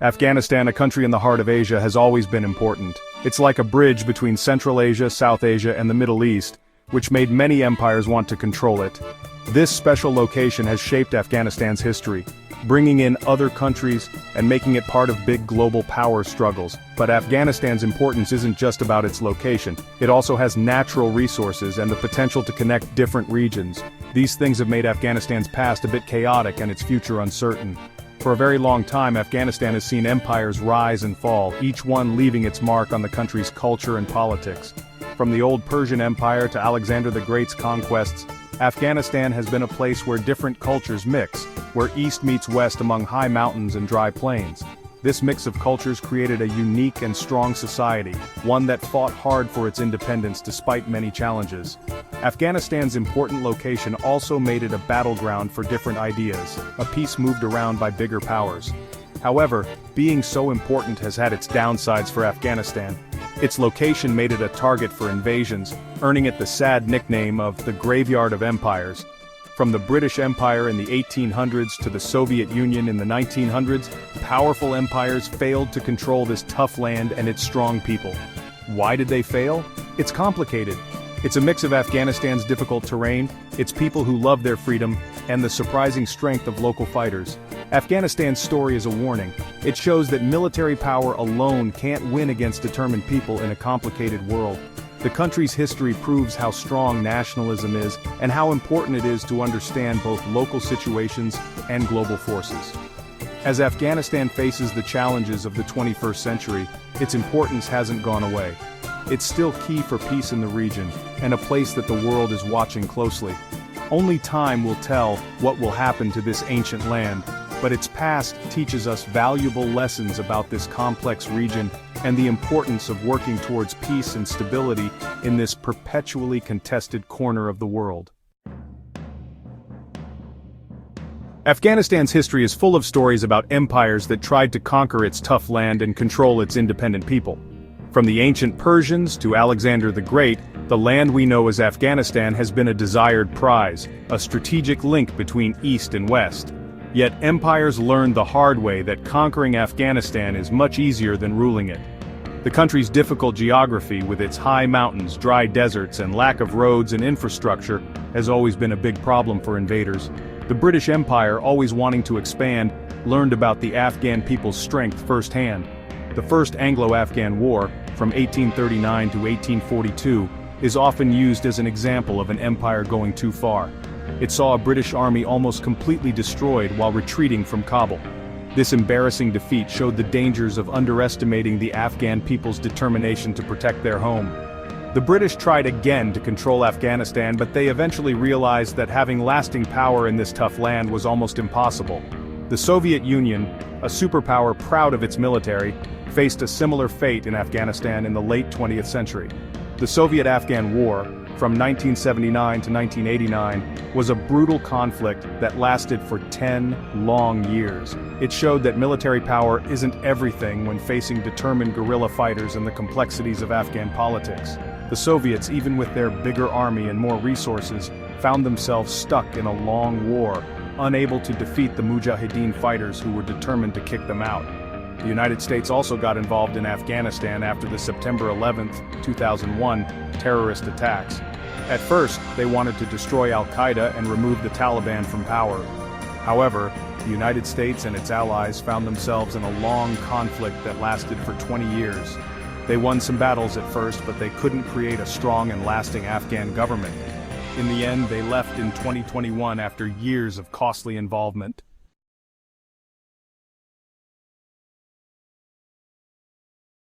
Afghanistan, a country in the heart of Asia, has always been important. It's like a bridge between Central Asia, South Asia, and the Middle East, which made many empires want to control it. This special location has shaped Afghanistan's history, bringing in other countries and making it part of big global power struggles. But Afghanistan's importance isn't just about its location. It also has natural resources and the potential to connect different regions. These things have made Afghanistan's past a bit chaotic and its future uncertain. For a very long time, Afghanistan has seen empires rise and fall, each one leaving its mark on the country's culture and politics. From the old Persian Empire to Alexander the Great's conquests, Afghanistan has been a place where different cultures mix, where east meets west among high mountains and dry plains. This mix of cultures created a unique and strong society, one that fought hard for its independence despite many challenges. Afghanistan's important location also made it a battleground for different ideas, a piece moved around by bigger powers. However, being so important has had its downsides for Afghanistan. Its location made it a target for invasions, earning it the sad nickname of the Graveyard of Empires. From the British Empire in the 1800s to the Soviet Union in the 1900s, powerful empires failed to control this tough land and its strong people. Why did they fail? It's complicated. It's a mix of Afghanistan's difficult terrain, its people who love their freedom, and the surprising strength of local fighters. Afghanistan's story is a warning. It shows that military power alone can't win against determined people in a complicated world. The country's history proves how strong nationalism is and how important it is to understand both local situations and global forces. As Afghanistan faces the challenges of the 21st century, its importance hasn't gone away. It's still key for peace in the region, and a place that the world is watching closely. Only time will tell what will happen to this ancient land, but its past teaches us valuable lessons about this complex region and the importance of working towards peace and stability in this perpetually contested corner of the world. Afghanistan's history is full of stories about empires that tried to conquer its tough land and control its independent people. From the ancient Persians to Alexander the Great, the land we know as Afghanistan has been a desired prize, a strategic link between East and West. Yet empires learned the hard way that conquering Afghanistan is much easier than ruling it. The country's difficult geography, with its high mountains, dry deserts, and lack of roads and infrastructure, has always been a big problem for invaders. The British Empire, always wanting to expand, learned about the Afghan people's strength firsthand. The First Anglo-Afghan War, from 1839 to 1842, is often used as an example of an empire going too far. It saw a British army almost completely destroyed while retreating from Kabul. This embarrassing defeat showed the dangers of underestimating the Afghan people's determination to protect their home. The British tried again to control Afghanistan, but they eventually realized that having lasting power in this tough land was almost impossible. The Soviet Union, a superpower proud of its military, faced a similar fate in Afghanistan in the late 20th century. The Soviet-Afghan War, from 1979 to 1989, was a brutal conflict that lasted for 10 long years. It showed that military power isn't everything when facing determined guerrilla fighters and the complexities of Afghan politics. The Soviets, even with their bigger army and more resources, found themselves stuck in a long war, unable to defeat the Mujahideen fighters who were determined to kick them out. The United States also got involved in Afghanistan after the September 11, 2001, terrorist attacks. At first, they wanted to destroy Al-Qaeda and remove the Taliban from power. However, the United States and its allies found themselves in a long conflict that lasted for 20 years. They won some battles at first, but they couldn't create a strong and lasting Afghan government. In the end, they left in 2021 after years of costly involvement.